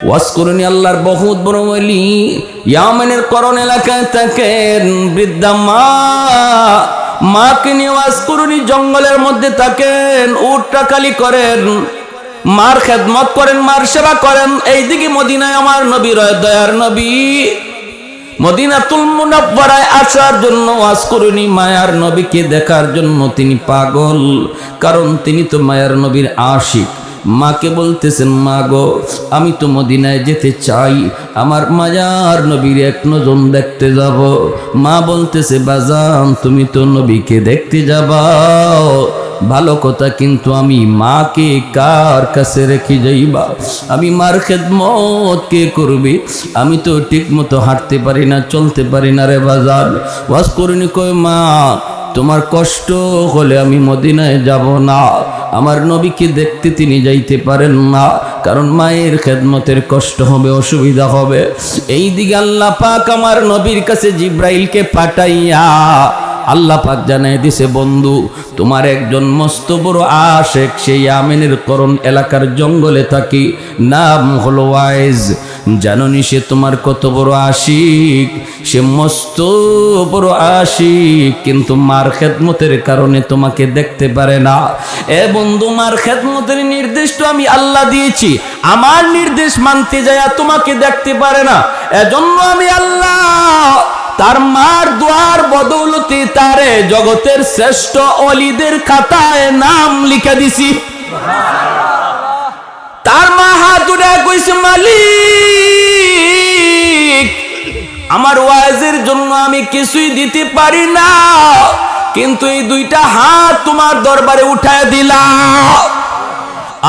ওয়াজ করুনি আল্লাহর বহুত বড় ওলি ইয়ামেনের করণ এলাকায় থাকেন বৃদ্ধা মাকে নিয়ে ওয়াজ করুনি জঙ্গলের মধ্যে থাকেন, উটটা খালি করেন, মার খেদমত করেন, মার সেবা করেন। এইদিকে মদিনায় আমার নবী রয় দয়ার নবী মদিনাতুল মুনাওয়ারায় আসার জন্য ওয়াজ করুনি মায়ার নবীকে দেখার জন্য তিনি পাগল, কারণ তিনি তো মায়ার নবীর আশিক। মাকে বলতেছেন, মা গো আমি তো মদিনায় যেতে চাই, আমার মায়ার নবীর এক নজন দেখতে যাব। মা বলতেছে, বাজান তুমি তো নবীকে দেখতে যাবা ভালো কথা, কিন্তু আমি মাকে কার কাছে রেখে যাইবা? আমি মার খেদমত কে করবি? আমি তো ঠিক মতো হাঁটতে পারি না, চলতে পারি না রে বাজার। ওয়াজ করুনি কই, মা তোমার কষ্ট হলে আমি মদিনায় যাব না, আমার নবীকে দেখতে তিনি যাইতে পারেন না, কারণ মায়ের খেদমতের কষ্ট হবে, অসুবিধা হবে। এই দিকে আল্লাহ পাক আমার নবীর কাছে জিব্রাইলকে পাঠাইয়া আল্লাহ পাক জানাই দিছে, বন্ধু তোমার একজন মস্ত বড় আশেক সেই ইয়ামেনের করণ এলাকার জঙ্গলে থাকি, নাম হলো ওয়াইজ। জানোনি সে তোমার কত বড় আশিক? সে মস্ত বড় আশিক, কিন্তু মার খেদমতের কারণে তোমাকে দেখতে পারে না। এ বন্ধু, মার খেদমতের নির্দেশ তো আমি আল্লাহ দিয়েছি, আমার নির্দেশ মানতে যায় তোমাকে দেখতে পারে না। এজন্য আমি আল্লাহ তার মার দোয়ার বদৌলতে তারে জগতের শ্রেষ্ঠ অলিদের খাতায় নাম লিখে দিছি। তার মা হাত উঠে কইছে, মালিক আমার ওয়াজের জন্য আমি কিছুই দিতে পারি না, কিন্তু এই দুইটা হাত তোমার দরবারে উঠায় দিলাম।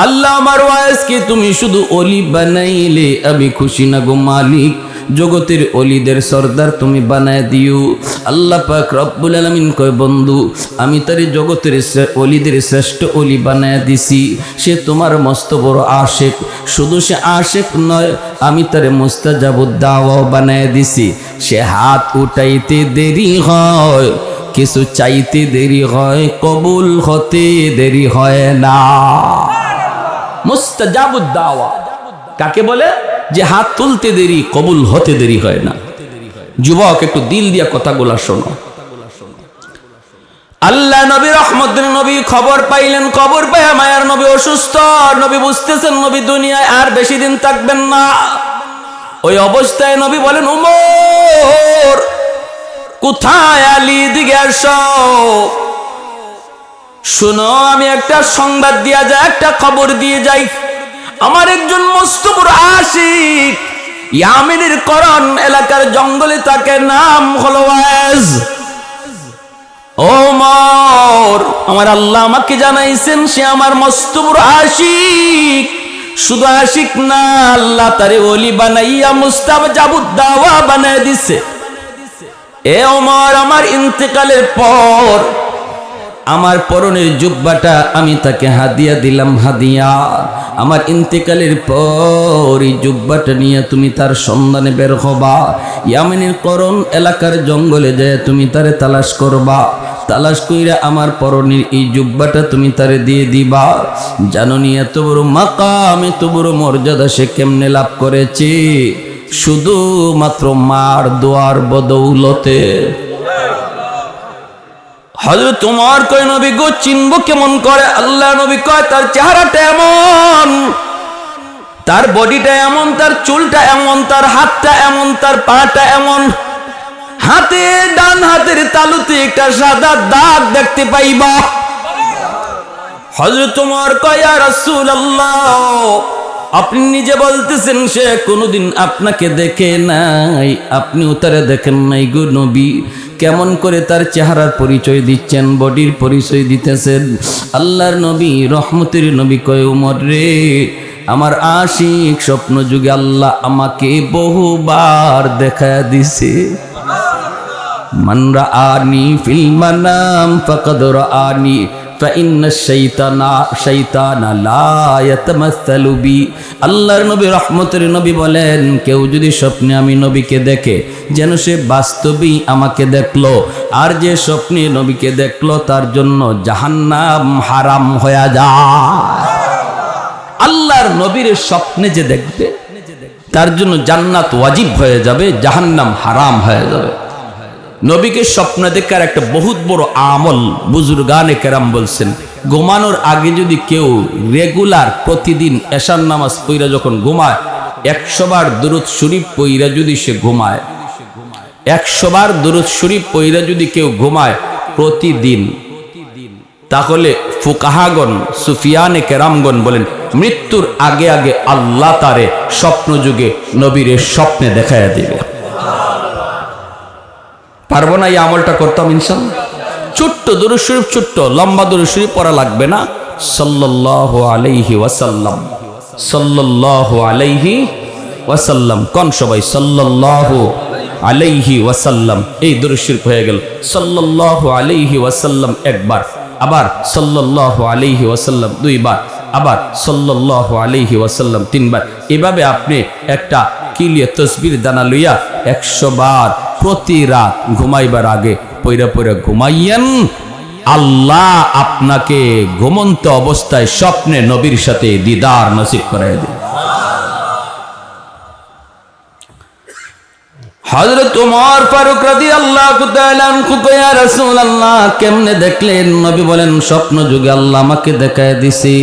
আল্লাহ আমার ওয়াজকে তুমি শুধু অলি বানাইলে আমি খুশি না গো মালিক, জগতের অলিদের সর্দার তুমি বানায় দিও। আল্লাহ পাক রব্বুল আলামিন কয়, বন্ধু আমি তার জগতের অলিদের শ্রেষ্ঠ অলি বানায় দিছি, সে তোমার মস্ত বড় আশেক। শুধু সে আশেক নয়, আমি তার মুস্তাজাবুদ দাওয়াও বানায় দিছি। সে হাত উঠাইতে দেরি হয়, কিছু চাইতে দেরি হয়, কবুল হতে দেরি হয় না। মুস্তাজাবুদ দাওয়া কাকে বলে? যে হাত তুলতে দেরি, কবুল হতে দেরি হয় না। যুবক একটু দিল দিয়া কথাগুলা শোনো। আল্লাহ নবী রহমতের নবী খবর পাইলেন, খবর পাইয়া মায়ার নবী অসুস্থ। নবী বুঝতেছেন নবী দুনিয়ায় আর বেশি দিন থাকবেন না। ওই অবস্থায় নবী বলেন, উমর কোথায়? আলী দিকে আসো, শুনো আমি একটা সংবাদ দিয়া যাই, একটা খবর দিয়ে যাই। আমার একজন মস্ত বড় আশিক ইয়ামেনের করণ এলাকার জঙ্গলে থাকে, নাম হলো ওয়াইজ। ওমর আমার আল্লাহ আমাকে জানাইছেন সে আমার মস্ত বড় আশিক। শুধু আশিক না, আল্লাহ তারে ওলি বানাইয়া মুস্তাজাবুদ দাওয়া বানায় দিছে। এ ওমর আমার ইন্তেকালের পর আমার পরনের জুব্বাটা আমি তাকে হাদিয়া দিলাম, হাদিয়া। আমার ইন্তেকালের পর এই জুব্বাটা নিয়ে তুমি তার সন্ধানে বের হবা, ইয়ামেনের করণ এলাকার জঙ্গলে যায় তুমি তারে তালাশ করবা, তালাশ কইরা আমার পরনের এই জুব্বাটা তুমি তারে দিয়ে দিবা। জানোনি এত বড় মাকাম, এত বড় মর্যাদা সে কেমনে লাভ করেছে? শুধুমাত্র মার দোয়ার বদৌলতে। হযরত ওমর কয়, নবী গো চিনব কেমন করে? আল্লাহ নবী কয়, তার চেহারাটা এমন, তার বডিটা এমন, তার চুলটা এমন, তার হাতটা এমন, তার পাটা এমন, হাতে ডান হাতের তালুতে একটা সাদা দাগ দেখতে পাইবা। হযরত ওমর কয়, ইয়া রাসূলুল্লাহ আপনি নিজে বলতেছেন সে কোনোদিন আপনাকে দেখে নাই, আপনিও তারে দেখেন নাই গো নবী, কেমন করে তার চেহারার পরিচয় দিচ্ছেন, বডির পরিচয় দিতেছেন? আল্লাহর নবী রহমতের নবী কয়, ওমর রে আমার আশিক স্বপ্ন যুগে আল্লাহ আমাকে বহুবার দেখা দিছে। মান রাআনি ফিল মানাম ফাকাদ রাআনি ফাইন্না শাইতানা লা ইয়াতামাসসালু বি। আল্লাহর নবী রহমতের নবী বলেন, কেউ যদি স্বপ্নে আমি নবীকে দেখে যেন সে বাস্তবেই আমাকে দেখলো, আর যে স্বপ্নে নবীকে দেখলো তার জন্য জাহান্নাম হারাম হয়ে যায়। আল্লাহর নবীর স্বপ্নে যে দেখবে তার জন্য জান্নাত ওয়াজিব হয়ে যাবে, জাহান্নাম হারাম হয়ে যাবে। নবীকে স্বপ্ন দেখার একটা বহুত বড় আমল বুজুর্গানে কেরাম বলছেন, ঘুমানোর আগে যদি কেউ রেগুলার প্রতিদিন এশার নামাজ পইরা যখন ঘুমায় 100 বার দুরূদ শরীফ পইরা যদি সে ঘুমায়, 100 বার দুরূদ শরীফ পইরা যদি কেউ ঘুমায় প্রতিদিন, তাহলে ফুকাহাগণ সুফিয়ানে কেরামগণ বলেন মৃত্যুর আগে আগে আল্লাহ তারে স্বপ্ন যুগে নবীর স্বপ্নে দেখাইয়া দিবে। পারবো না এই আমলটা করতাম ইনশাআল্লাহ। ছোট্ট দুরূদ শরীফ, ছোট্ট লম্বা দুরূদ শরীফ পড়া লাগবে না। সাল্লাল্লাহু আলাইহি ওয়াসাল্লাম, সাল্লাল্লাহু আলাইহি ওয়াসাল্লাম, কোন সবাই সাল্লাল্লাহু আলাইহি ওয়াসাল্লাম, এই দুরূদ শরীফ হয়ে গেল। সাল্লাল্লাহু আলাইহি ওয়াসাল্লাম একবার, আবার সাল্লাল্লাহু আলাইহি ওয়াসাল্লাম 2 বার, আবার সাল্লাল্লাহু আলাইহি ওয়াসাল্লাম 3 বার। এভাবে আপনি একটা কিলিয়ে তসবির দানা লইয়া 100 বার প্রতি রাত ঘুমাইবার আগে পইরা পইরা ঘুমাইয়েন। আল্লাহ আপনাকে ঘুমন্ত অবস্থায় স্বপ্নে নবীর সাথে দিদার নসিব করায় দেন। হযরত ওমর ফারুক রাদিয়াল্লাহু তাআলা আনহু কয়, ইয়া রাসূলুল্লাহ, কেমনে দেখলেন? নবী বলেন, স্বপ্ন যুগে আল্লাহ আমাকে দেখায় দিছে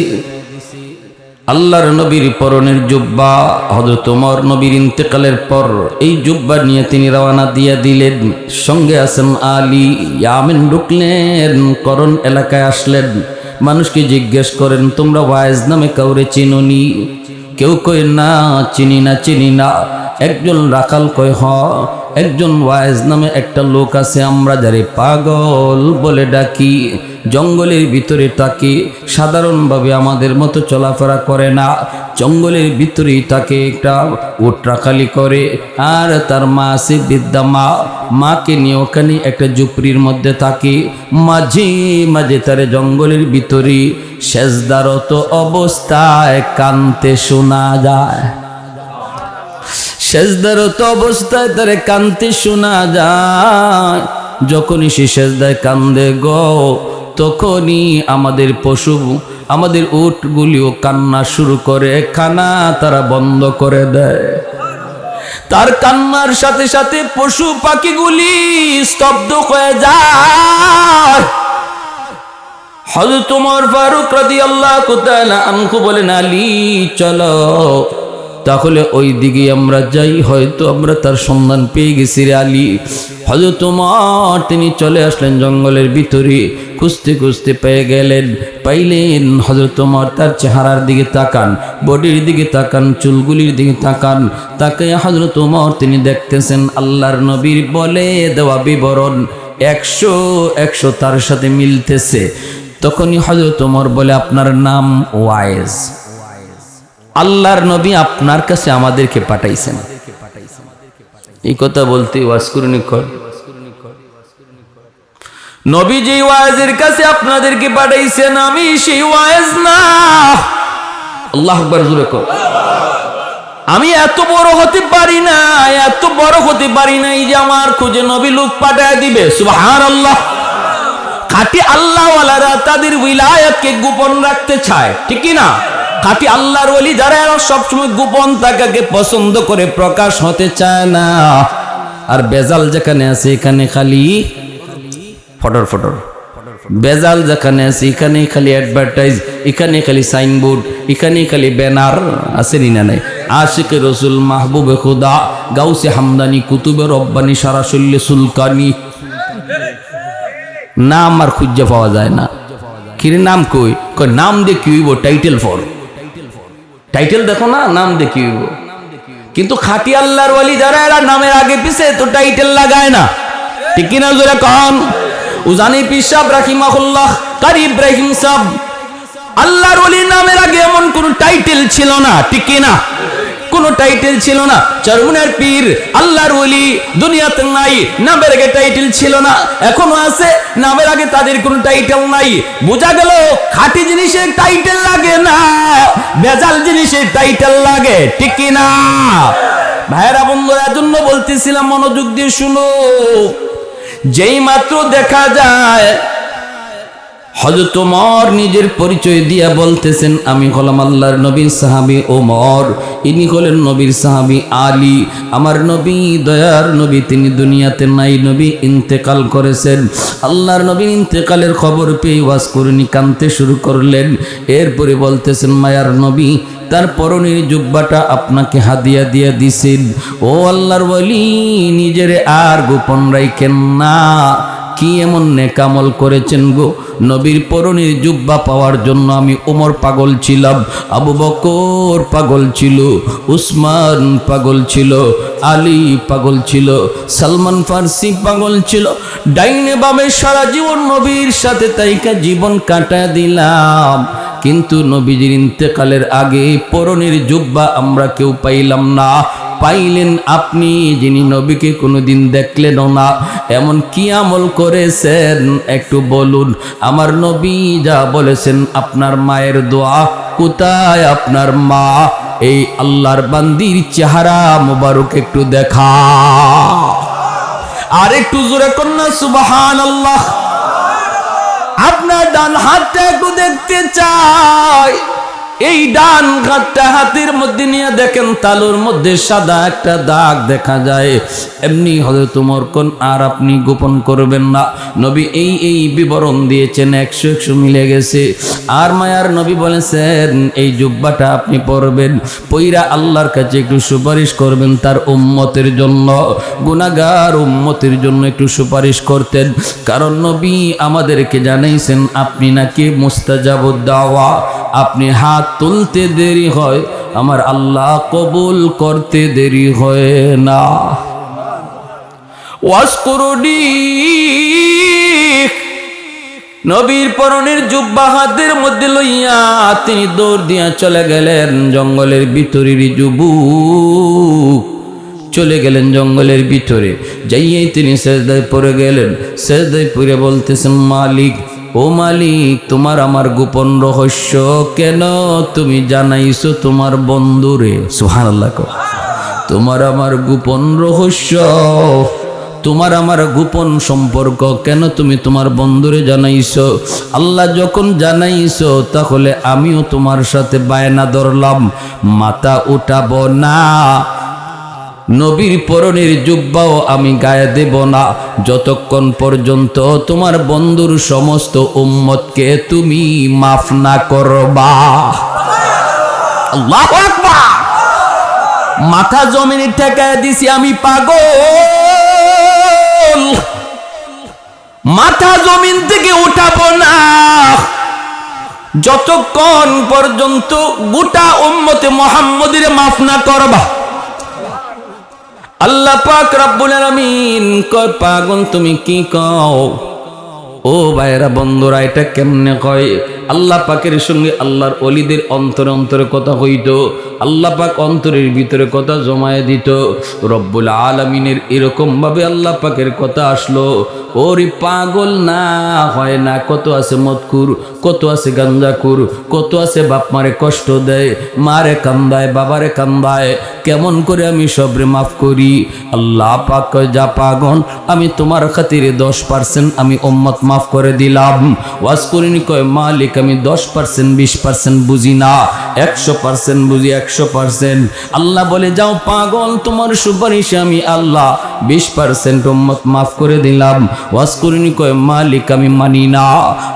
আল্লাহর নবীর পরনের জুব্বা। হযরত ওমর নবীর ইন্তেকালের পর এই জুব্বা নিয়ে তিনি রওনা দিয়ে দিলেন। সঙ্গে আছেন আলী। ইয়ামেন ঢুকলেন, করণ এলাকায় আসলেন। মানুষকে জিজ্ঞেস করেন, তোমরা ওয়াইজ নামে কাউরে চিনোনি? কেউ কয় না, চিনি না, চিনি না। একজন রাখাল কয়, হ, একজন ওয়াইজ নামে একটা লোক আছে, আমরা যারে পাগল বলে ডাকি। জঙ্গলের ভিতরে তাকে সাধারণভাবে আমাদের মতো চলাফেরা করে না, জঙ্গলের ভিতরেই তাকে একটা উট রাখালি করে। আর তার মা আছে বৃদ্ধা মা, মাকে নিয়ে ওখানে একটা ঝুপড়ির মধ্যে থাকে। মাঝে মাঝে তারে জঙ্গলের ভিতরে সেজদারত অবস্থায় কানতে শোনা যায়। সেজদারত অবস্থায় তারে কানতে শোনা যায়। যখনই সে সেজদায় কান্দে গো, তখনই আমাদের পশু, আমাদের উটগুলিও কান্না শুরু করে, খানা তারা বন্ধ করে দেয়। তার কান্নার সাথে সাথে পশু পাখিগুলি স্তব্ধ হয়ে যায়। হযরত ওমর ফারুক রাদিয়াল্লাহু তাআলা আনহু বলেন, আলী চলো, তাহলে ওই দিকে আমরা যাই, হয়তো আমরা তার সন্ধান পেয়ে গেছি রে আলী। হযরত ওমর তিনি চলে আসলেন জঙ্গলের ভিতরে, খুঁজতে খুঁজতে পেয়ে গেলেন। পাইলেন হযরত ওমর তার চেহারার দিকে তাকান, বডির দিকে তাকান, চুলগুলির দিকে তাকান। তাকে হযরত ওমর তিনি দেখতেছেন আল্লাহর নবীর বলে দেওয়া বিবরণ 100 তার সাথে মিলতেছে। তখনই হযরত ওমর বলে, আপনার নাম ওয়াইজ, আল্লাহর নবী আপনার কাছে আমাদেরকে পাঠাইছেন। এই কথা বলতে ওয়াজকুরুনি কর, নবী যে ওয়াইজের কাছে আপনাদেরকে পাঠাইছেন আমি সেই ওয়াইজ না। আল্লাহু আকবার, জোরে কর। আমি এত বড় হতে পারি না, এত বড় হতে পারি না যে আমার খোঁজে নবী লোক পাঠায় দিবে। সুবহানাল্লাহ। খাঁটি আল্লাহওয়ালারা তাদের উইলায়াতকে গোপন রাখতে চায়, ঠিক কি না? খাঁটি আল্লাহর ওলি যারা সবসময় গোপন থাকাকে পছন্দ করে, প্রকাশ হতে চায় না। আর বেজাল যেখানে আছে এখানে খালি ফটর ফটর, বেজাল যেখানে আছে এখানে খালি অ্যাডভার্টাইজ, এখানে খালি সাইনবোর্ড, এখানে খালি ব্যানার। আছে না নাই? আশিকে রসুল, মাহবুবে খুদা, গাউসে হামদানি, কুতুবে রব্বানি, সারাসল্লে সুলকানি, নাম আর খুঁজে পাওয়া যায় না। কিরে নাম কই? কই নাম দিয়ে কি হইব? টাইটেল ফর টাইটেল দেখো না, নাম দিয়ে কি হইব? কিন্তু খাঁটি আল্লাহর ওয়ালি যারা এরা নামের আগে পিছে তো টাইটেল লাগায় না, ঠিক কিনা? জোরে কন। উজানি পীর সাহেব রাহিমাহুল্লাহ, কারি ইব্রাহিম সাহেব, আল্লাহর ওলি নামের আগে এমন কোন টাইটেল ছিল না, ঠিক কিনা? কোনো টাইটেল ছিল না। চরমুনের পীর আল্লাহর ওলি দুনিয়াতে নাই, নামের আগে টাইটেল ছিল না, এখনো আছে, নামের আগে তাদের কোনো টাইটেল নাই। বোঝা গেল খাঁটি জিনিসের টাইটেল লাগে না, বেজাল জিনিসের টাইটেল লাগে, ঠিক কি না? ভাইরা বন্ধুরা, এজন্য বলতেছিলাম মনোযোগ দিয়ে শুনো। যেই মাত্র দেখা যায় হযরত ওমর নিজের পরিচয় দিয়া বলতেছেন, আমি হলাম আল্লাহর নবীর সাহাবী ওমর, ইনি হলেন নবীর সাহাবী আলী। আমার নবী, দয়ার নবী, তিনি দুনিয়াতে নাই, নবী ইন্তেকাল করেছেন। আল্লাহর নবীর ইন্তেকালের খবর পেয়ে ওয়াজ করুনি কাঁদতে শুরু করলেন। এরপরে বলতেছেন, মায়ার নবী তার পরনের জুব্বাটা আপনাকে হাদিয়া দিয়া দিছেন। ও আল্লাহর ওয়ালি, নিজের আর গোপন রাখেন না। কি এমন নেকামল করেছেন গো? নবীর পরনের জুব্বা পাওয়ার জন্য আমি ওমর পাগল ছিলাম, আবু বকর পাগল ছিল, উসমান পাগল ছিল, আলী পাগল ছিল, সালমান ফার্সি পাগল ছিল। ডাইনে বামে সারা জীবন নবীর সাথে তাইকা জীবন কাটায় দিলাম, কিন্তু নবীজির ইন্তেকালের আগে পরনের জুব্বা আমরা কেউ পাইলাম না। পাইলেন আপনি, যিনি নবীকে কোনোদিন দেখলেনও না। এমন কি আমল করেছেন একটু বলুন। আমার নবী যা বলেছেন, আপনার মায়ের দোয়া, কোথায় আপনার মা? এই আল্লাহর বান্দির চেহারা মোবারক একটু দেখা। আর একটু জোরে কন্যা সুবহানাল্লাহ। আপনার ডান হাতটা একটু দেখতে চাই। এই ডান হাতটা হাতের মধ্যে নিয়ে দেখেন, তালুর মধ্যে সাদা একটা দাগ দেখা যায়। এমনি হযরত ওমর কোন আর আপনি গোপন করবেন না। নবী এই বিবরণ দিয়েছেন, 100 মিলে গেছে। আর মায়ার নবী বলেছেন, এই জুব্বাটা আপনি পরবেন, পইরা আল্লাহর কাছে একটু সুপারিশ করবেন তার উম্মতের জন্য, গুনাহগার উম্মতের জন্য একটু সুপারিশ করতেন। কারণ নবী আমাদেরকে জানাইছেন, আপনি নাকি মুস্তাজাবুদ দাওয়া, আপনি হাত তুলতে দেরি হয়, আমার আল্লাহ কবুল করতে দেরি হয় না। ওয়াসকুরুনি, নবীর পরনের জুব্বা হাতের মধ্যে লইয়া তিনি দৌড় দিয়া চলে গেলেন জঙ্গলের ভিতরের যুবক, চলে গেলেন জঙ্গলের ভিতরে। যাইয়েই তিনি সেজদায় পড়ে গেলেন। সেজদায় পড়ে বলতেছেন, মালিক, ও মালিক, তোমার আমার গোপন রহস্য কেন তুমি জানাইছো তোমার বন্ধুরে? সুবহানাল্লাহ। তোমার আমার গোপন রহস্য, তোমার আমার গোপন সম্পর্ক কেন তুমি তোমার বন্ধুরে জানাইছো? আল্লাহ যখন জানাইছো, তাহলে আমিও তোমার সাথে বায়না ধরলাম, মাথা উঠাবো না, নবীর পরনের জুব্বাও আমি গায়ে দেব না, যতক্ষণ পর্যন্ত তোমার বন্ধুর সমস্ত উম্মতকে তুমি মাফ না করবা। আল্লাহু আকবার। মাথা জমিনে ঠেকায় দিছি, আমি পাগল, মাথা জমিন থেকে উঠাবো না যতক্ষণ পর্যন্ত গোটা উম্মতে মুহাম্মদের মাফ না করবা। আল্লাহ পাক রব্বুল আলামিন কয়, পাগল তুমি কি কও? ও ভাইরা বন্ধুরা, এটা কেমনে কয়? আল্লাহ পাকের সঙ্গে আল্লাহর ওলিদের অন্তরে অন্তরে কথা হইত, আল্লাহ পাক অন্তরের ভিতরে কথা জমায়ে দিত। রব্বুল আলামিনের এরকম ভাবে আল্লাহ পাকের কথা আসলো। ওরে পাগল না হয় না, কত আছে মদকুর, কত আছে গাঞ্জাকুর, কত আছে বাপ মারে কষ্ট দেয়, মারে কান্দায়, বাবারে কান্দায়, কেমন করে আমি সবরে মাফ করি? আল্লাহ পাক কয়, যা পাগল, আমি তোমার খাতিরে 10% আমি উম্মত মাফ করে দিলাম। ওয়াজ করিনি, কয় মালিক আমি 10% 20% বুঝি না, 100% বুঝি, 100%। আল্লাহ বলে, যাও পাগল, তোমার সুপারিশে আমি আল্লাহ 20% উম্মত মাফ করে দিলাম। ওয়াজ করিনি, কয় মালিক আমি মানি না।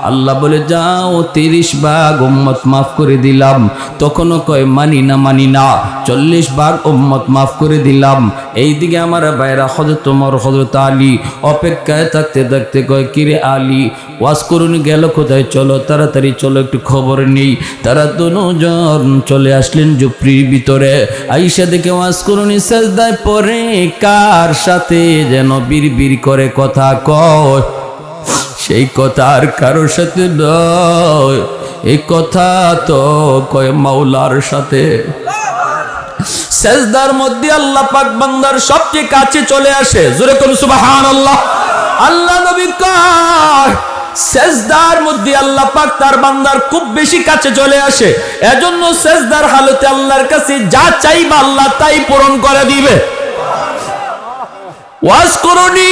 আল্লাহ বলে, যাও 30 ভাগ উম্মত মাফ করে দিলাম। তখনও কয় মানি না, মানি না। 40 ভাগ উম্মত মাফ করে দিলাম। এইদিকে আমার ভাইরা হযরত ওমর, হযরত আলী অপেক্ষায় থাকতে থাকতে কয়, কিরে আলী, ওয়াজ করুন গেল কোথায়? চলো তাড়াতাড়ি চলো, একটু খবর নেই। তারা দুজন চলে আসলেন ঝুপড়ির ভিতরে। আইসা দেখে ওয়াজ করুন সেজদায় পড়ে কার সাথে যেন বিড়বিড় করে কথা কয়। সেই কথা আর কারোর সাথে নয়, এই কথা তো কয় মাওলার সাথে। সেজদার মধ্যে আল্লাহ পাক বান্দার সবচেয়ে কাছে চলে আসে। জোরে কোন সুবহানাল্লাহ। আল্লাহ নবী কয়, সেজদার মধ্যে আল্লাহ পাক তার বান্দার খুব বেশি কাছে চলে আসে। এজন্য সেজদার হালতে আল্লাহর কাছে যা চাইবা আল্লাহ তাই পূরণ করে দিবে। ওয়াজ করুনি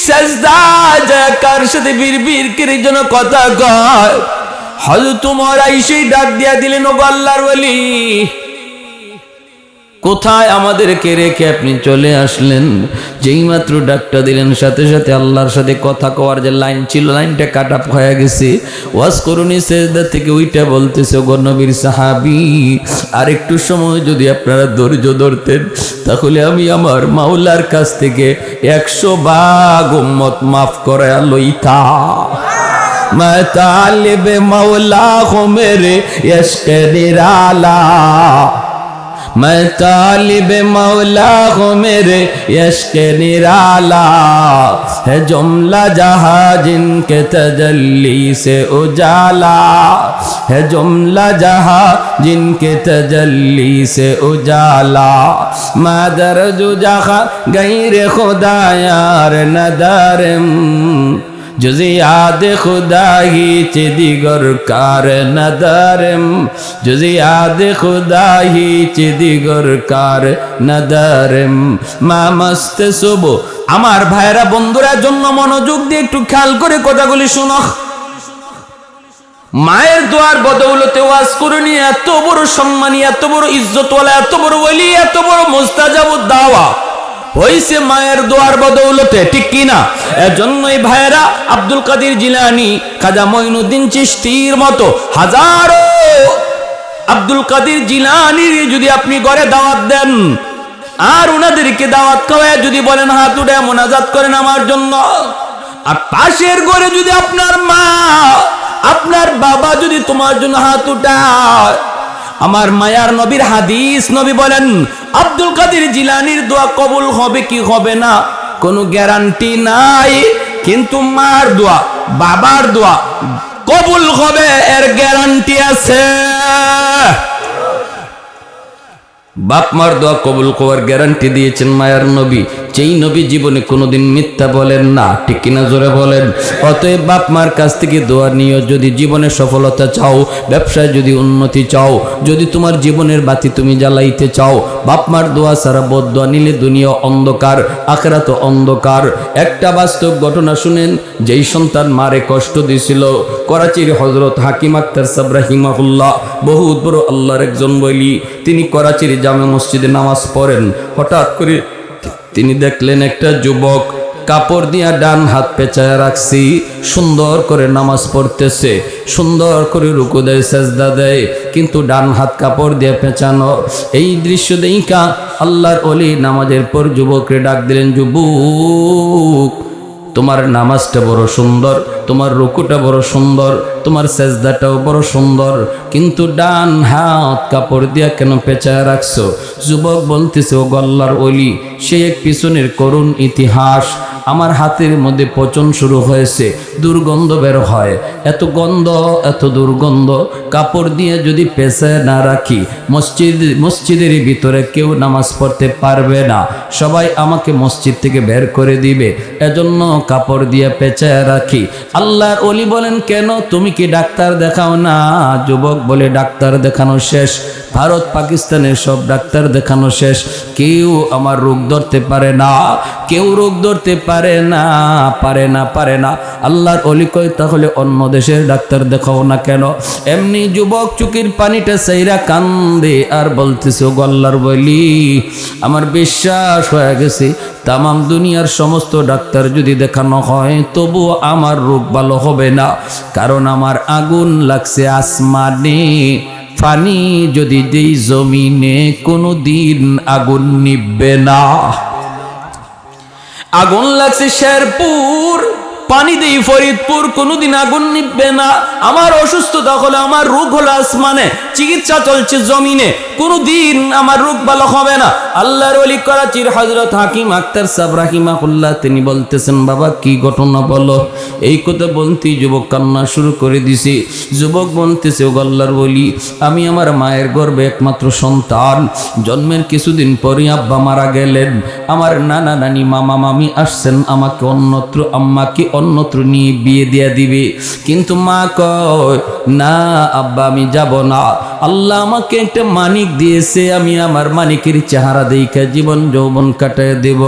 সেজদায় যায় কার সাথে বিড়বিড় করে যেন কথা কয়। হযরত ওমর আইসেই ডাক দিয়া দিলেন, ওগো আল্লাহর ওলি, কোথায় আমাদেরকে রেখে আপনি চলে আসলেন? যেই মাত্র ডাকটা দিলেন সাথে সাথে আল্লাহর সাথে কথা কওয়ার যে লাইন ছিল, লাইনটা কাট আপ হয়ে গেছে। ওয়াজ করুনি সেজদা থেকে উইটা বলতেছে, ওগো নবীর সাহাবী, আর একটু সময় যদি আপনারা ধৈর্য ধরতেন তাহলে আমি আমার মাওলার কাছ থেকে 100 ভাগ উম্মত মাফ করে লইতা। मैं तालिब मौला हूँ मेरे इश्क़ निराला, मैं तालिब मौला हूँ मेरे इश्क़ निराला, है जुमला जहाँ जिनके तजल्ली से उजाला, है जुमला जहाँ जिनके तजल्ली से उजाला, मादर जो जहाँ गैर खुदा यार नदारम, जुज़े याद खुदा ही चे दिगर कार नदारम, जुज़े याद खुदा ही चे दिगर कार नदारम, मा मस्त सुबह। আমার ভাইরা বন্ধুরা জন্য মনোযোগ দিয়ে একটু খেয়াল করে কথাগুলি শোনো। মায়ের দোয়ার বদৌলতে ওয়াজ করুনি এত বড় সম্মানী, এত বড় ইজ্জতওয়ালা, এত বড় ওলি, এত বড় মুস্তাজাবুদ দাওয়া হইছে মায়ের দোয়ার বদৌলতে, ঠিক কিনা? এজন্যই ভাইরা আব্দুল কাদের জিলানী, খাজা মঈনুদ্দিন চিশতির মতো হাজারো আব্দুল কাদের জিলানীর যদি আপনি ঘরে দাওয়াত দেন আর উনাদেরকে দাওয়াত খাওয়ায় যদি বলেন হাত উঠে মোনাজাত করেন আমার জন্য, আর পাশের ঘরে যদি আপনার মা আপনার বাবা যদি তোমার জন্য হাত উঠায়, আমার মায়ার নবীর হাদিস, নবী বলেন আব্দুল কাদের জিলানীর দোয়া কবুল হবে কি হবে না কোনো গ্যারান্টি নাই, কিন্তু মার দোয়া বাবার দোয়া কবুল হবে এর গ্যারান্টি আছে। বাপ মার দোয়া কবুল করার গ্যারান্টি দিয়েছেন মায়ার নবী, যেই নবী জীবনে কোনোদিন মিথ্যা বলেন না, ঠিক কিনা জোরে বলেন। অতএব বাপ মার কাছ থেকে দোয়া নিও, যদি জীবনে সফলতা চাও, ব্যবসায় যদি উন্নতি চাও, যদি তোমার জীবনের বাতি তুমি জ্বালাইতে চাও, বাপ মার দোয়া ছাড়া বদদোয়া নিলে দুনিয়া অন্ধকার, আখিরাত অন্ধকার। একটা বাস্তব ঘটনা শুনেন, যেই সন্তান মারে কষ্ট দিছিল, করাচির হযরত হাকিম আক্তার সাহেব রাহিমাহুল্লাহ, বহুত বড় আল্লাহর একজন বলি, তিনি করাচির জামে মসজিদে নামাজ পড়েন। হঠাৎ করে তিনি দেখলেন একটা যুবক কাপড় দিয়া ডান হাত পেঁচায় রাখছি, সুন্দর করে নামাজ পড়তেছে, সুন্দর করে রুকু দেয়, সেজদা দেয়, কিন্তু ডান হাত কাপড় দিয়ে পেঁচানো। এই দৃশ্য দেখা আল্লাহর ওলি নামাজের পর যুবককে ডাক দিলেন, যুবক তোমার নামাজটা বড় সুন্দর, তোমার রুকুটা বড় সুন্দর, তোমার সেজদাটাও বড় সুন্দর, কিন্তু ডান হাত কাপড় দিয়া কেন পেঁচায় রাখছো? যুবক বলতেছে, ও আল্লাহর ওলি, সে এক পিছনের করুণ ইতিহাস। আমার হাতের মধ্যে পচন শুরু হয়েছে, দুর্গন্ধ বের হয়, এত গন্ধ, এত দুর্গন্ধ, কাপড় দিয়ে যদি পেঁচায় না রাখি মসজিদের ভিতরে কেউ নামাজ পড়তে পারবে না, সবাই আমাকে মসজিদ থেকে বের করে দিবে, এজন্য কাপড় দিয়ে পেঁচায় রাখি। আল্লাহর ওলি বলেন, কেন তুমি কি ডাক্তার দেখাও না? যুবক বলে, ডাক্তার দেখানো শেষ, ভারত পাকিস্তানের সব ডাক্তার দেখানো শেষ, কেউ আমার রোগ ধরতে পারে না, কেউ রোগ ধরতে পারে না, পারে না, পারে না। আল্লাহর ওলি কয়, তাহলে অন্য দেশের ডাক্তার দেখাও না কেন? এমনি যুবক চুকির পানিটা চাইরা কান্দে আর বলতেছে, ও আল্লাহর ওলি, আমার বিশ্বাস হয়ে গেছে তামাম দুনিয়ার সমস্ত ডাক্তার যদি দেখানো হয় তবু আমার রোগ ভালো হবে না, কারণ আমার আগুন লাগছে আসমানে, পানি যদি দেই জমিনে কোনো দিন আগুন নিববে না। আগুন লাগছে শেরপুর, পানি দেই ফরিদপুর, কোনোদিন আগুন নিববে না। আমার অসুস্থতা হলো, আমার রোগ হলো আসমানে, চিকিৎসা চলছে জমিনে, কোনোদিন আমার রোগ ভালো হবে না। আল্লাহর ওলি করাচির হযরত হাকিম আক্তার সাহেব রাহিমাহুল্লাহ, তিনি বলতেছেন, বাবা কি ঘটনা বলো। এই কথা বলতেই যুবক কান্না শুরু করে দিছে। যুবক বলতেছে, ও আল্লাহর ওলি, আমি আমার মায়ের গর্ভে একমাত্র সন্তান, জন্মের কিছুদিন পরই আব্বা মারা গেলেন, আমার নানা নানি মামা মামি আসছেন আমাকে অন্যত্র, আম্মাকে অন্যত্র নিয়ে বিয়ে দিয়ে দিবে, কিন্তু মা কয় না আব্বা আমি যাব না, আল্লাহ আমাকে একটা মানিক দিয়েছে, আমি আমার মানিকের চেহারা দেখে জীবন যৌবন কাটায় দেব।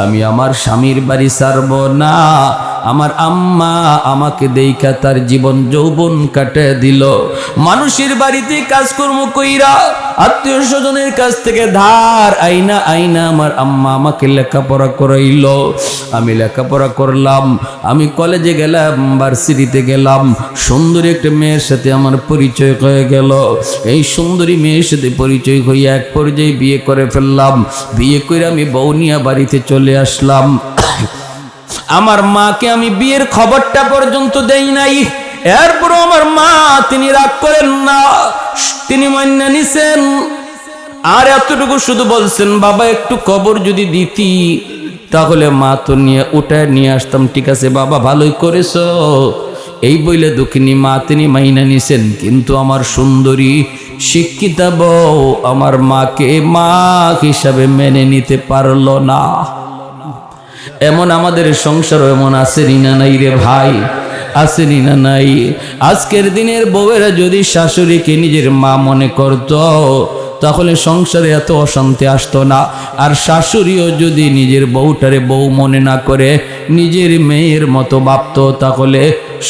আমি আমার স্বামীর বাড়ি ছাড়ব না। আমার আম্মা আমাকে দেখা তার জীবন যৌবন কাটায় দিল। মানুষের বাড়িতে কাজকর্ম কইরা আত্মীয় স্বজনের কাছ থেকে ধার আইনা আইনা আমার আম্মা আমাকে লেখাপড়া করাইল। আমি লেখাপড়া করলাম, আমি কলেজে গেলাম, ভার্সিটিতে গেলাম। সুন্দরী একটা মেয়ের সাথে আমার পরিচয় হয়ে গেল। এই সুন্দরী মেয়ের সাথে পরিচয় হইয়া এক পর্যায়ে বিয়ে করে ফেললাম। বিয়ে করে আমি বউ নিয়ে বাড়িতে চলে আসলাম। আমার মাকে আমি বিয়ের খবরটা পর্যন্ত দেই নাই। এরপরও আমার মা তিনি রাগ করেন না, তিনি মান্য নিছেন। আর এতটুকু শুধু বলছেন, বাবা একটু কবর যদি দিতি তাহলে মা তো উঠায় নিয়ে আসতাম। ঠিক আছে বাবা, ভালোই করেছো, এই বইলে দুঃখিনী মা তিনি মাইনা নিছেন। কিন্তু আমার সুন্দরী শিক্ষিতা বউ আমার মাকে মা হিসাবে মেনে নিতে পারলো না। এমন আমাদের সংসারও এমন আসেনি না নাই রে ভাই, আসেনি না নাই? আজকের দিনের বউয়েরা যদি শাশুড়িকে নিজের মা মনে করত তাহলে সংসারে এত অশান্তি আসতো না। আর শাশুড়িও যদি নিজের বউটারে বউ মনে না করে নিজের মেয়ের মতো ভাবত তাহলে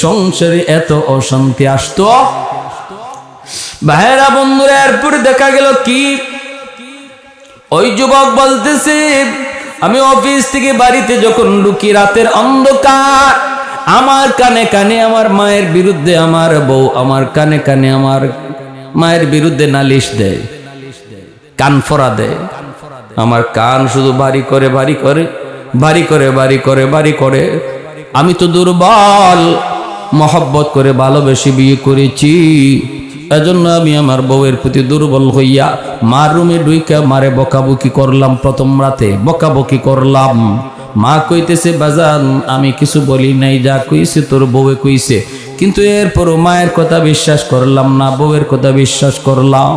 সংসারে এত অশান্তি আসতো। ভাইয়েরা বন্ধুরা, এরপর দেখা গেল কি, ওই যুবক বলতেছে, আমি অফিস থেকে বাড়িতে যখন ঢুকি রাতের অন্ধকার, আমার কানে কানে আমার মায়ের বিরুদ্ধে আমার বউ আমার কানে কানে আমার মায়ের বিরুদ্ধে নালিশ দেয়, কান ফোড়া দেয়। আমার কান শুধু বাড়ি করে বাড়ি করে বাড়ি করে বাড়ি করে বাড়ি করে। আমি তো দুর্বল, মহব্বত করে ভালোবেসে বিয়ে করেছি, এজন্য আমি আমার বউয়ের প্রতি দুর্বল হইয়া মার রুমে ঢুইকা মারে বকাবকি করলাম। প্রথম রাতে বকাবকি করলাম। মা কইতেছে, বাজান আমি কিছু বলি নাই, যা কইছে তোর বউয়ে কইছে। কিন্তু এরপরও মায়ের কথা বিশ্বাস করলাম না, বউয়ের কথা বিশ্বাস করলাম।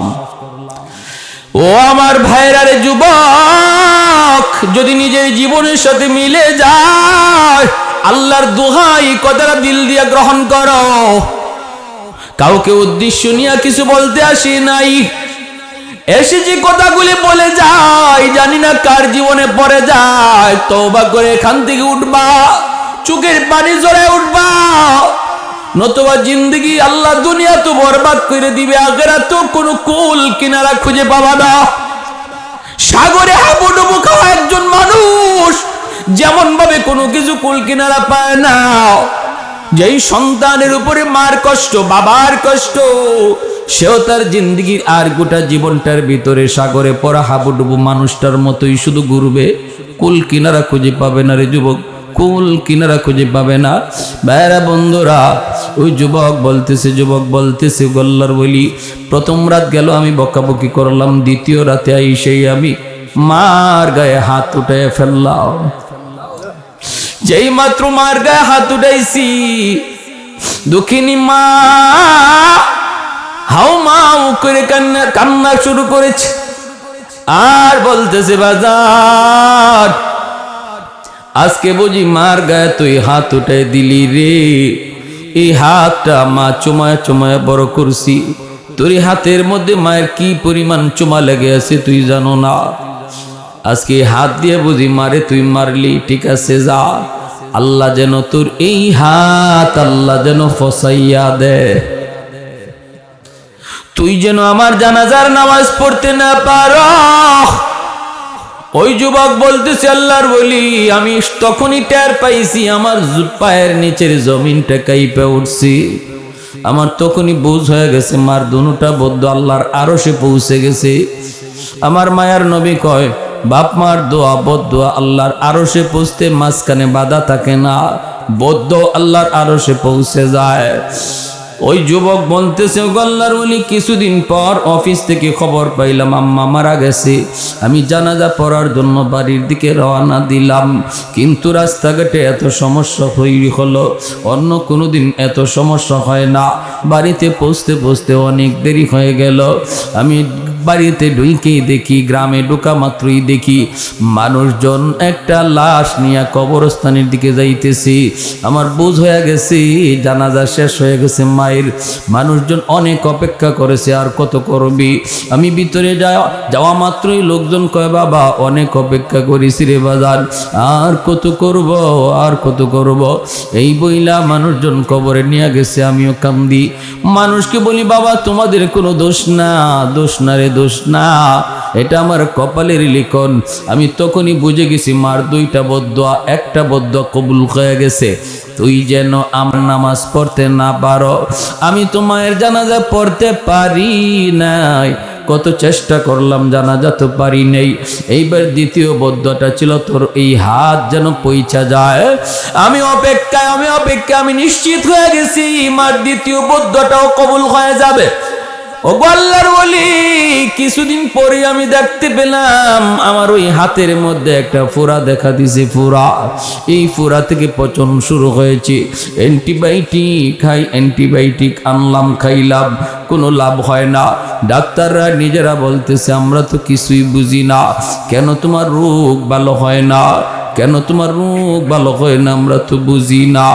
ও আমার ভাইরারে যুবক, যদি নিজের জীবনের সাথে মিলে যায়, আল্লাহর দোহাই কথাটা দিল দিয়া গ্রহণ করো। কাউকে উদ্দেশ্য নিয়ে কিছু বলতে আসি নাই, এসেছি কথাগুলি বলে যাই, জানি না কার জীবনে পড়ে যায়। তওবা করে এখান থেকে উঠবা, চোখের পানি জড়ায় উঠবা, নতুবা জিন্দগি আল্লাহ দুনিয়া তো বরবাদ করে দিবে, আখিরাত তো কোনো কুল কিনারা খুঁজে পাবা না। সাগরে হাবুডুবু খাওয়া একজন মানুষ যেমন ভাবে কোনো কিছু কুল কিনারা পায় না, যেই সন্তানের উপরে মার কষ্ট, বাবার কষ্ট, সেও তার জিন্দগির আর গোটা জীবনটার ভিতরে সাগরে পড়া হাবুডুবু মানুষটার মতোই শুধু ঘুরবে, কুল কিনারা খুঁজে পাবে না রে যুবক, কুল কিনারা খুঁজে পাবে না। ভাইরা বন্ধুরা, ওই যুবক বলতেছে গল্লার বলি, প্রথম রাত গেল আমি বকাবকি করলাম, দ্বিতীয় রাতে আইসেই আমি মার গায়ে হাত উঠে ফেললাম। যেই মাত্র মার গায়ে হাত উঠাইছি, দুঃখিনী মা হাউ মাউ করে কান্না শুরু করেছে। আর বলতেছে, বাজার আজকে বুঝি মার গায়ে তুই হাত উঠে দিলি রে। এই হাতটা মা চুমায় চুমায় বড় করছি, তোর হাতের মধ্যে মায়ের কি পরিমাণ চুমা লেগে আছে তুই জানো না। আজকে হাত দিয়ে বুঝি মারে তুই মারলি, ঠিক আছে যা, আল্লাহ যেন তোর এই হাত আল্লাহ যেন ফসাইয়া দে, তুই যেন আমার জানাজার নামাজ পড়তে না পারো। ওই যুবক বলতেছে, আল্লাহর বলি আমি তখনই টের পাইছি আমার পায়ের নিচের জমিনটা কাইপে উঠছি। আমার তখনই বুঝ হয়ে গেছে মার দুনুটা বদ্ধ আল্লাহর আরশে পৌঁছে গেছে। আমার মায়ার নবী কয়, বাপ মার দোয়া বদদোয়া আল্লাহর আরশে পৌঁছতে মাঝখানে বাধা থাকে না, বদ্ধ আল্লাহর আরশে পৌঁছে যায়। ওই যুবক বলতেছে, আল্লাহর ওলি কিছুদিন পর অফিস থেকে খবর পাইলাম আম্মা মারা গেছে। আমি জানাজা পড়ার জন্য বাড়ির দিকে রওনা দিলাম, কিন্তু রাস্তাঘাটে এত সমস্যা হলো, অন্য কোনোদিন এত সমস্যা হয় না। বাড়িতে পৌঁছতে পৌঁছতে অনেক দেরি হয়ে গেল। আমি বাড়িতে ঢুকেই দেখি, গ্রামে ঢোকা মাত্রই দেখি মানুষজন একটা লাশ নিয়ে কবরস্থানের দিকে যাইতেছি। আমার বুঝ হয়ে গেছে জানাজা শেষ হয়ে গেছে মায়ের। মানুষজন অনেক অপেক্ষা করেছে, আর কত করবি। আমি ভিতরে যাওয়া মাত্রই লোকজন কয়, বাবা অনেক অপেক্ষা করেছি রে বাজার, আর কত করব, আর কত করব। এই বইলা মানুষজন কবরে নিয়ে গেছে, আমিও কান্দি। মানুষকে বলি, বাবা তোমাদের কোনো দোষ না, দোষ না রে, দোষ না, এটা আমার কপালের লিখন। আমি তখনই বুঝে গেছি মার দুইটা বদদোয়া, একটা বদদোয়া কবুল হয়ে গেছে। তুই যেন আমার নামাজ পড়তে না পারো, আমি তোমার জানাজা পড়তে পারি নাই, কত চেষ্টা করলাম জানাজা তো পারি নেই। এইবার দ্বিতীয় বদদোয়াটা ছিল, তোর এই হাত যেন পৌঁছা যায়। আমি অপেক্ষায় আমি নিশ্চিত হয়ে গেছি মার দ্বিতীয় বদদোয়াটাও কবুল হয়ে যাবে। ও আল্লাহর ওলি, কিছুদিন পরে আমি দেখতে পেলাম আমার ওই হাতের মধ্যে একটা ফোড়া দেখা দিছে, ফোড়া। এই ফোড়া থেকে পচন শুরু হয়েছে। অ্যান্টিবায়োটিক খাই, অ্যান্টিবায়োটিক আনলাম, খাইলাম, কোনো লাভ হয় না। ডাক্তাররা নিজেরা বলতেছে আমরা তো কিছুই বুঝি না, কেন তোমার রোগ ভালো হয় না, কেন তোমার রোগ ভালো হয় না, আমরা তো বুঝি না।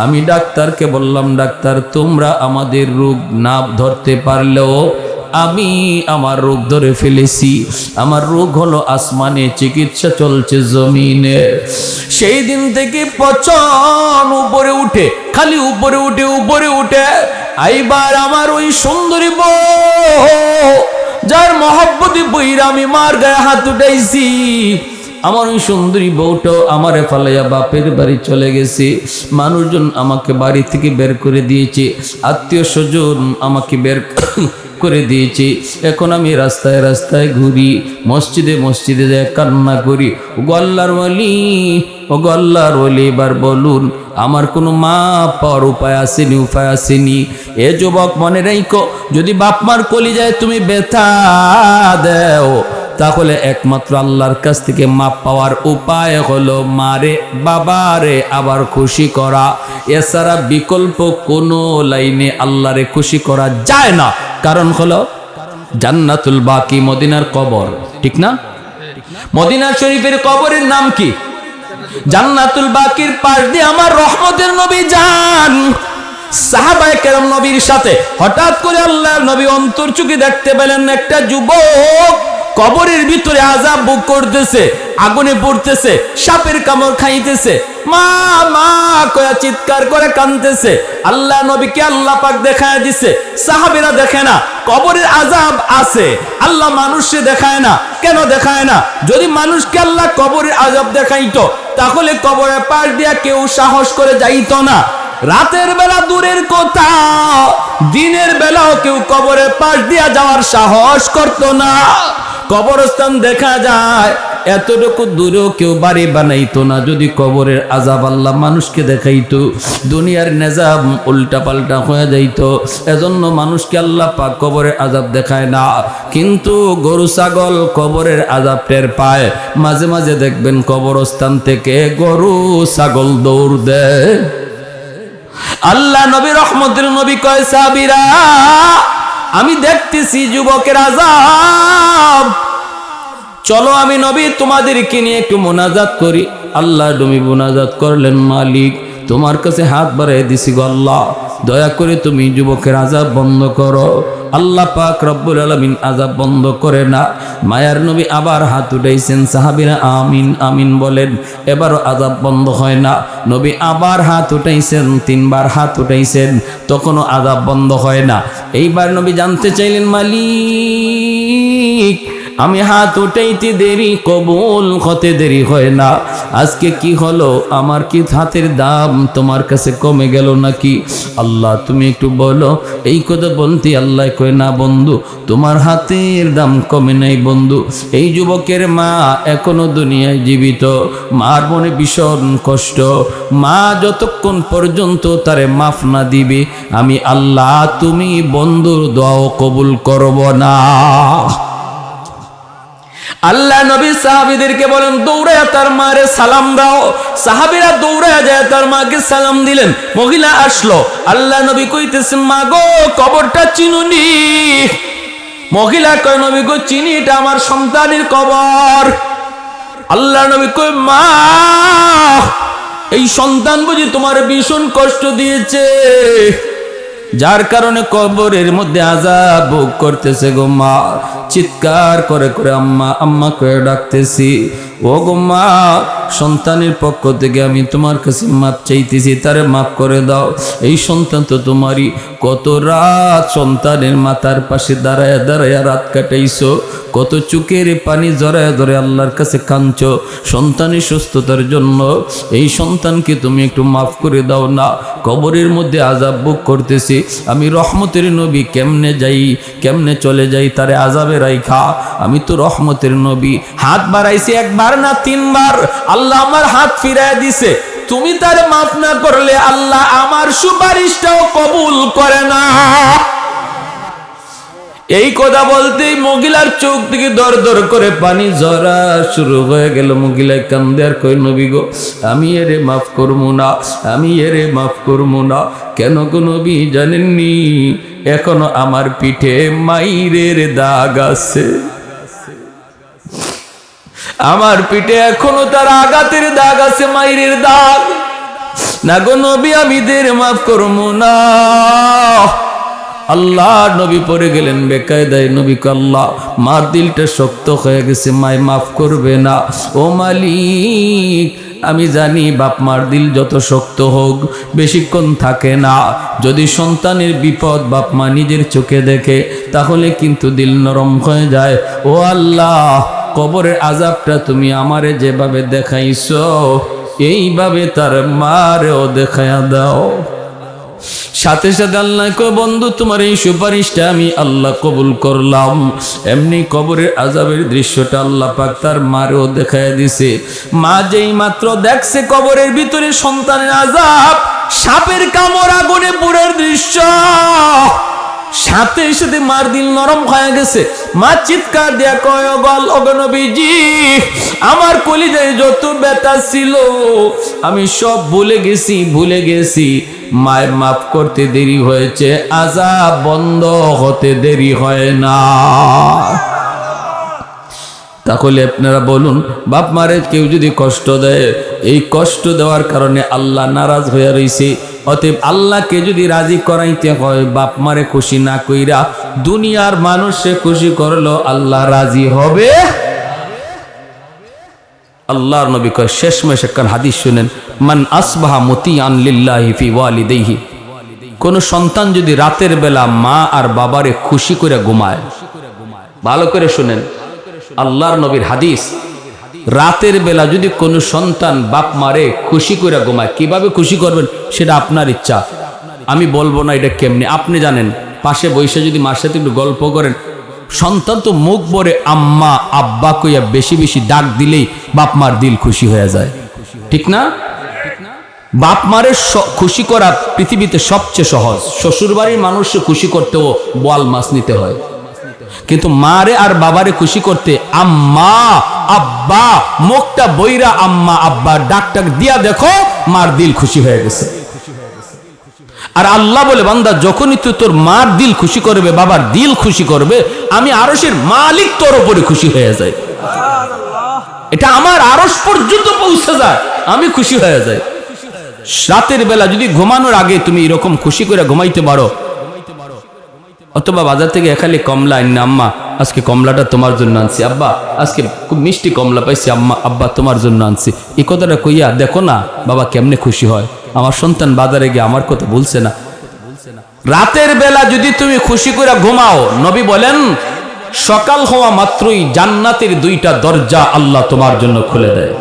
আমি ডাক্তারকে বললাম, ডাক্তার তোমরা আমাদের রোগ না ধরতে পারলেও আমি আমার রোগ ধরে ফেলেছি। আমার রোগ হলো আসমানে, চিকিৎসা চলছে জমিনে। সেই দিন থেকে পচন উপরে উঠে, খালি উপরে উঠে, উপরে উঠে। এইবার আমার ওই সুন্দরী বউ, যার মহব্বতে বইরা আমি মার গায়ে হাত উঠাইছি, আমার ওই সুন্দরী বউটাও আমারে ফালাইয়া বাপের বাড়ি চলে গেছে। মানুষজন আমাকে বাড়ি থেকে বের করে দিয়েছে, আত্মীয় স্বজন আমাকে বের করে দিয়েছে। এখন আমি রাস্তায় রাস্তায় ঘুরি, মসজিদে মসজিদে যায় কান্না করি। ও আল্লাহর ওয়ালি, ও আল্লাহর ওয়ালি, এবার বলুন আমার কোনো মা পাওয়ার উপায় আসেনি, উপায় আসেনি। এ যুবক মনে রাখো, যদি বাপ মার কলিজায় তুমি ব্যথা দেও, তাহলে একমাত্র আল্লাহর কাছ থেকে মাপ পাওয়ার উপায় হলো মারে বাবারে আবার খুশি করা। এছাড়া বিকল্প কোনো লাইনে আল্লাহরে খুশি করা যায় না। কারণ হলো জান্নাতুল বাকি, মদিনার কবর, ঠিক না? মদিনা শরীফের কবরের নাম কি? জান্নাতুল বাকির পাশ দিয়ে আমার রহমতের নবী যান। সাহাবায়ে কেরাম নবীর সাথে হঠাৎ করে আল্লাহর নবী অন্তর চোখে দেখতে পেলেন একটা যুবক কবরের ভিতরে আযাব ভোগ করতেছে, আগুনে পড়তেছে, সাপের কামড় খাইতেছে, মা মা কয়া চিৎকার করে কাঁদতেছে। আল্লাহ নবীকে আল্লাহ পাক দেখায় দিছে, সাহাবীরা দেখে না। কবরের আযাব আছে, আল্লাহ মানুষকে দেখায় না। কেন দেখায় না? যদি মানুষকে আল্লাহ কবরের আযাব দেখাইতো, তাহলে কবরের পাশ দিয়া কেউ সাহস করে যাইতো না। রাতের বেলা দূরের কথা, দিনের বেলাও কেউ কবরের পাশ দিয়া যাওয়ার সাহস করতো না। কবরস্থান দেখা যায়, এতটুকু দূরেও কেউ বাড়ি বানাইতো না যদি কবরের আযাব আল্লাহ মানুষকে দেখাইতো। দুনিয়ার নিজাম উল্টা পাল্টা হয়ে যাইত। এজন্য মানুষকে আল্লাহ পাক কবরের আযাব দেখায় না। কিন্তু গরু ছাগল কবরের আযাব টের পায়। মাঝে মাঝে দেখবেন কবরস্থান থেকে গরু ছাগল দৌড় দেয়। আল্লাহ নবী রহমতের নবী কয়, সাহাবীরা আমি দেখতেছি যুবকের আযাব, চলো আমি নবী তোমাদেরকে নিয়ে একটু মুনাজাত করি। আল্লাহ নবী মুনাজাত করলেন, মালিক তোমার কাছে হাত বাড়িয়ে দিছি গো আল্লাহ, দয়া করে তুমি যুবকের আযাব বন্ধ করো। আল্লাহ পাক রব্বুল আলামিন আযাব বন্ধ করে না। মায়ার নবী আবার হাত উঠাইছেন, সাহাবীরা আমিন আমিন বলেন, এবারও আযাব বন্ধ হয় না। নবী আবার হাত উঠাইছেন, 3 বার হাত উঠাইছেন, তখনও আযাব বন্ধ হয় না। এইবার নবী জানতে চাইলেন, মালিক আমি হাত উঠাইতে দেরি, কবুল হতে দেরি হয় না, আজকে কি হলো? আমার কি হাতের দাম তোমার কাছে কমে গেল নাকি? আল্লাহ তুমি একটু বলো। এই কথা বলতে আল্লাহ কয়, না বন্ধু, তোমার হাতের দাম কমে নাই বন্ধু। এই যুবকের মা এখনো দুনিয়ায় জীবিত, মার মনে ভীষণ কষ্ট। মা যতক্ষণ পর্যন্ত তারে মাফ না দিবে, আমি আল্লাহ তুমি বন্ধুর দোয়াও কবুল করব না। আল্লাহ নবী সাহাবীদেরকে বলেন, দৌড়ায় তার মারে সালাম দাও। সাহাবীরা দৌড়ায় যায় তার মাকে সালাম দিলেন। মহিলা আসলো, আল্লাহ নবী কইতেছেন, মা গো কবরটা চিনুনি? মহিলা কয় নবী গো চিনি, এটা আমার সন্তানের কবর। আল্লাহ নবী কয় মা, এই সন্তান বুঝি তোমার ভীষণ কষ্ট দিয়েছে, যার কারণে কবরের মধ্যে আযাব ভোগ করতেছে গো মা। চিৎকার করে করে আম্মা আম্মা করে ডাকতেছি। ও গো মা, সন্তানের পক্ষ থেকে আমি তোমার কাছে মাপ চাইতেছি, তারে মাফ করে দাও। এই সন্তান তো তোমারই, কত রাত সন্তানের মাথার পাশে দাঁড়ায় দাঁড়ায় রাত কাটাইছো, কত চোখের পানি জড়ায় ধরে আল্লাহর কাছে কাঁদছো সন্তানের সুস্থতার জন্য। এই সন্তানকে তুমি একটু মাফ করে দাও না, কবরের মধ্যে আযাব ভোগ করতেছি। আমি রহমতের নবী, কেমনে যাই, কেমনে চলে যাই তারে আযাবে রাইখা? আমি তো রহমতের নবী। হাত বাড়াইছি একবার না তিনবার, আল্লাহ আমার হাত ফিরায় দিছে। তুমি তারে মাফ না করলে আল্লাহ আমার সুপারিশটাও কবুল করে না। এই কথা বলতেই মহিলার চোখ থেকে দর দর করে পানি ঝরা শুরু হয়ে গেল। মহিলায় কান্দে আর কই নবী গো, আমি এরে মাফ করবো না, আমি এরে মাফ করবো না। কেন গো নবী জানেননি? এখনো আমার পিঠে মাইরের দাগ আছে, আমার পিঠে এখনো তার আঘাতের দাগ আছে, মাইরের দাগ। না গো নবী, আমি দের মাফ করবো না। আল্লাহ নবী পড়ে গেলেন বেকায়দায়। নবী কে আল্লাহ, মার দিলটা শক্ত হয়ে গেছে, মায় মাফ করবে না। ও মালিক, আমি জানি বাপ মার দিল যত শক্ত হোক বেশিক্ষণ থাকে না। যদি সন্তানের বিপদ বাপ মা নিজের চোখে দেখে তাহলে কিন্তু দিল নরম হয়ে যায়। ও আল্লাহ, কবরের আযাবটা তুমি আমারে যেভাবে দেখাইছো এইভাবে তার মারেও দেখায়া দাও। সাথে সাথে আল্লাহ কয় বন্ধু, তোমার এই সুপারিশটা আমি আল্লাহ কবুল করলাম। এমনি কবরের আযাবের দৃশ্যটা আল্লাহ পাক তার মারেও দেখায় দিছে। মা যেই মাত্র দেখছে কবরের ভিতরে সন্তানের আযাব, সাপের কামড়, আগুনে পুড়ের দৃশ্য, সাথে সাথে মার দিল নরম হয়ে গেছে। মা চিৎকার দিয়া কয় ওগো নবীজি, আমার কলিজায় যত ব্যথা ছিল আমি সব ভুলে গেছি। মায়ের মাফ করতে দেরি হয়েছে, আযাব বন্ধ হতে দেরি হয় না। তাহলে আপনারা বলুন, বাপ মারে কেউ যদি কষ্ট দেয়, এই কষ্ট দেওয়ার কারণে আল্লাহ নারাজ হয়ে রয়েছে। অতএব আল্লাহকে যদি রাজি করাইতে হয়, বাপ মারে খুশি না কইরা দুনিয়ার মানুষে খুশি করলো আল্লাহ রাজি হবে। আল্লাহর নবী কয় শেষমেশ একখান হাদিস শুনেন, মান আসবাহা মুতিআন লিল্লাহি ফি ওয়ালিদাইহি। কোন সন্তান যদি রাতের বেলা মা আর বাবারে খুশি করে ঘুমায়, ভালো করে শুনেন আল্লাহর নবীর হাদিস, রাতের বেলা যদি কোন সন্তান বাপ মারে খুশি করে ঘুমায়, কিভাবে খুশি করবেন সেটা আপনার ইচ্ছা, আমি বলবো না এটা কেমনে, আপনি জানেন। পাশে বসে যদি মার সাথে একটু গল্প করেন, সন্তান তো মুখ ভরে আম্মা আব্বা কইয়া বেশি বেশি ডাক দিলেই বাপ মার দিল খুশি হয়ে যায়, ঠিক না? বাপ মারে খুশি করা পৃথিবীতে সবচেয়ে সহজ। শ্বশুর বাড়ির মানুষকে খুশি করতেও বোয়াল মাছ নিতে হয়, কিন্তু মারে আর বাবারে খুশি করতে আম্মা আব্বা, মুখটা বইরা আম্মা আব্বা ডাক টাক দিয়া দেখো মার দিল খুশি হয়ে গেছে। আর আল্লাহ বলে, বান্দা যখনই তুই তোর মার দিল খুশি করবে, বাবার দিল খুশি করবে, আমি আরশের মালিক তোর উপরে খুশি হয়ে যায়। এটা আমার আরশ পর্যন্ত পৌঁছে যায়, আমি খুশি হয়ে যাই। রাতের বেলা যদি ঘুমানোর আগে তুমি এরকম খুশি করে ঘুমাইতে পারো, অথবা বাজার থেকে এখালি কমলা আইনা, আম্মা আজকে কমলাটা তোমার জন্য আনছি, আব্বা আজকে খুব মিষ্টি কমলা পাইছি, আম্মা আব্বা তোমার জন্য আনছি, এই কথাটা কইয়া দেখো না বাবা কেমনে খুশি হয়, আমার সন্তান বাজারে গিয়ে আমার কথা বলছে না। রাতের বেলা যদি তুমি খুশি করে ঘুমাও, নবী বলেন সকাল হওয়া মাত্রই জান্নাতের দুইটা দরজা আল্লাহ তোমার জন্য খুলে দেয়।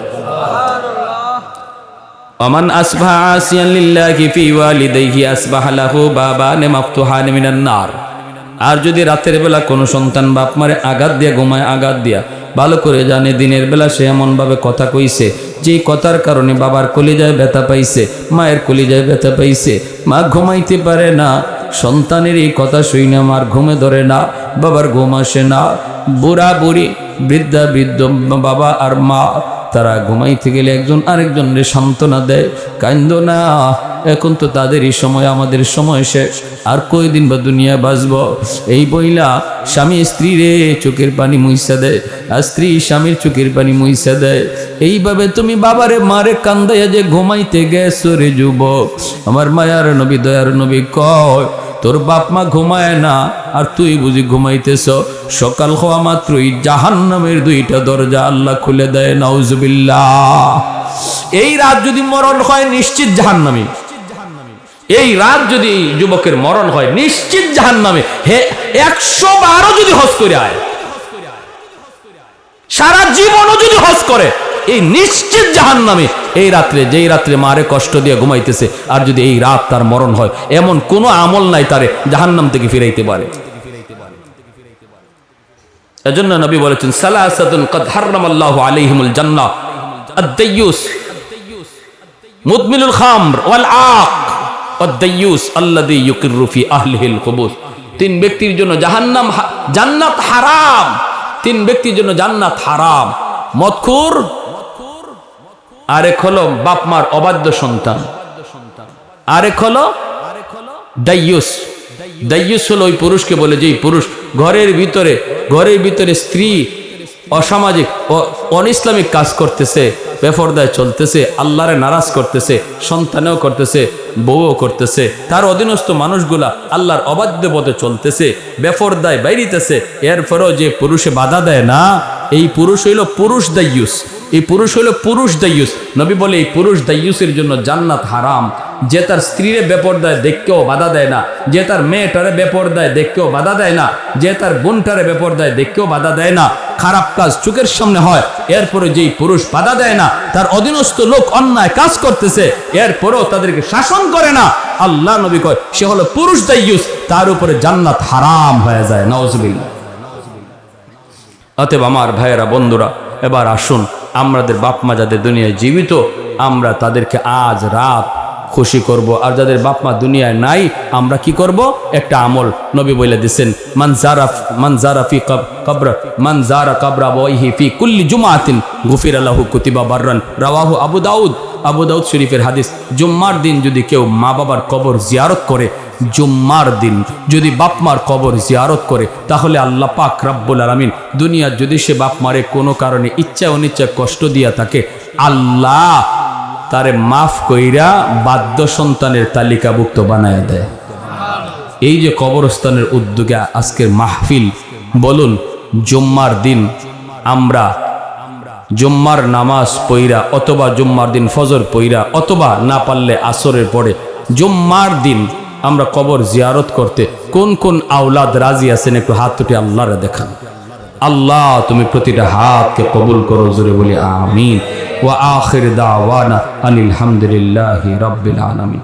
আমান আসবাহা আসিয়ান লিল্লাহি ফি ওয়ালিদাইহি আসবাহা লাহু বাবান মাফতুহান মিনান নার। আর যদি রাতের বেলা কোনো সন্তান বাপ মারে আঘাত দিয়া ঘুমায়, আঘাত দিয়া, ভালো করে জানে দিনের বেলা সে এমনভাবে কথা কইছে যেই কথার কারণে বাবার কলিজায় ব্যথা পাইছে, মায়ের কলিজায় ব্যথা পাইছে, মা ঘুমাইতে পারে না, সন্তানের এই কথা শুনে মার ঘুমে ধরে না, বাবার ঘুম আসে না, বুড়া বুড়ি বৃদ্ধা বৃদ্ধ বাবা আর মা তারা ঘুমাইতে গেলে একজন আরেকজনের সান্ত্বনা দেয়, কান্দো না এখন তো তাদেরই সময়, আমাদের সময় শেষ, আর কয়দিন বা দুনিয়ায় বাঁচব। এই বইলা স্বামী স্ত্রীরে চোখের পানি মুইসা দেয়, আর স্ত্রী স্বামীর চোখের পানি মুইসা দেয়। এইভাবে তুমি বাবারে মারে কান্দাইয়া যে ঘুমাইতে গেছো রে যুবক, আমার মায়ার নবী দয়ার নবী কয় তোর বাপ মা ঘুমায় না আর তুই বুঝি ঘুমাইতেছ। সকাল হওয়া মাত্রই জাহান্নামের দুইটা দরজা আল্লাহ খুলে দেয়, নাউজুবিল্লাহ। এই রাত যদি মরণ হয় নিশ্চিত জাহান্নামী। এই রাত যদি যুবকের মরণ হয় নিশ্চিত জাহান্নামে। হে 112 যদি হজ করে আয়, সারা জীবনও যদি হজ করে, এই নিশ্চিত জাহান্নামে। এই রাত্রে, যেই রাত্রে মারে কষ্ট দিয়ে ঘুমাইতেছে, আর যদি এই রাত তার মরণ হয়, এমন কোনো আমল নাই তারে জাহান্নাম থেকে ফিরাইতে পারে। এজন্য নবী বলেছেন সালাসাতুন কাদ হারামাল্লাহু আলাইহিমুল জান্নাহ, আদ-দাইয়ুস মুদমিনুল খামর ওয়াল আক আদ-দাইয়ুস আল্লাযী ইউকিররু ফি আহলিহিল কুবুর। তিন ব্যক্তির জন্য জাহান্নাম, জান্নাত হারাম। তিন ব্যক্তির জন্য জান্নাত হারাম: মদখুর, আরেক হলো বাপ মার অবাধ্য সন্তান, আরেক হলো দাইয়ুস। দাইয়ুস হলো ওই পুরুষকে বলে যে পুরুষ ঘরের ভিতরে স্ত্রী অসামাজিক অনইসলামিক কাজ করতেছে, বেপরদায় চলতেছে, আল্লাহরে নারাজ করতেছে, সন্তানেও করতেছে, বউও করতেছে, তার অধীনস্থ মানুষগুলা আল্লাহর অবাধ্য পথে চলতেছে, বেপরদায় বাইরিতেছে, এরপরও যে পুরুষে বাধা দেয় না, এই পুরুষ হইল পুরুষ দাইয়ুস। এই পুরুষ হইল পুরুষ দাইয়ুস। নবী বলে এই পুরুষ দাইয়ুসের জন্য জান্নাত হারাম। যে তার স্ত্রীরে বেপরদায় দেখকেও বাধা দেয় না, যে তার মেয়েটারে বেপরদায় দেখকেও বাধা দেয় না, যে তার বোনটারে বেপরদায় দেখকেও বাধা দেয় না, খারাপ কাজ চোখের সামনে হয়, এরপরে যেই পুরুষ বাধা দেয় না, তার অধীনস্থ লোক অন্যায় কাজ করতেছে, এরপরেও তাদেরকে শাসন করে না, আল্লাহ নবী কয় সে হলো পুরুষ দাইয়ুস, তার উপরে জান্নাত হারাম হয়ে যায়, নাউজুবিল্লাহ। অতএব আমার ভাইয়েরা, বন্ধুরা, এবার আসুন আমাদের বাপ মা যাদের দুনিয়ায় জীবিত, আমরা তাদেরকে আজ রাত খুশি করব। আর যাদের বাপ মা দুনিয়ায় নাই, আমরা কি করব? একটা আমল নবী বলে দিয়েছেন, মান যারা কবরা আবাইহি ফি কুল্লি জুমাতিন গুফিরা লাহু কুতিবা বাররান, রাওয়াহু আবু দাউদ শরীফের হাদিস। জুম্মার দিন যদি কেউ মা বাবার কবর জিয়ারত করে, জুম্মার দিন যদি বাপ মার কবর জিয়ারত করে, তাহলে আল্লাহ পাক রব্বুল আলামিন দুনিয়ার যদি সে বাপ মারে কোনো কারণে ইচ্ছা অনিচ্ছা কষ্ট দিয়া থাকে, আল্লাহ তারে মাফ কইরা বাধ্য সন্তানের তালিকাভুক্ত বানায় দেয়। এই যে কবরস্থানের উদ্যোগে আজকের মাহফিল, বলুন জুম্মার দিন আমরা জুম্মার নামাজ পইরা, অথবা জুম্মার দিন ফজর পইরা, অথবা না পারলে আসরের পরে জুম্মার দিন আমরা কবর জিয়ারত করতে কোন কোন আওলাদ রাজি আছেন? একটু হাত তুলে আল্লাহরে দেখান। আল্লাহ তুমি প্রতিটা হাতকে কবুল করো, জোরে বলি আমিন। ওয়া আখির দাওয়ানা আনিল হামদুলিল্লাহি রাব্বিল আলামিন।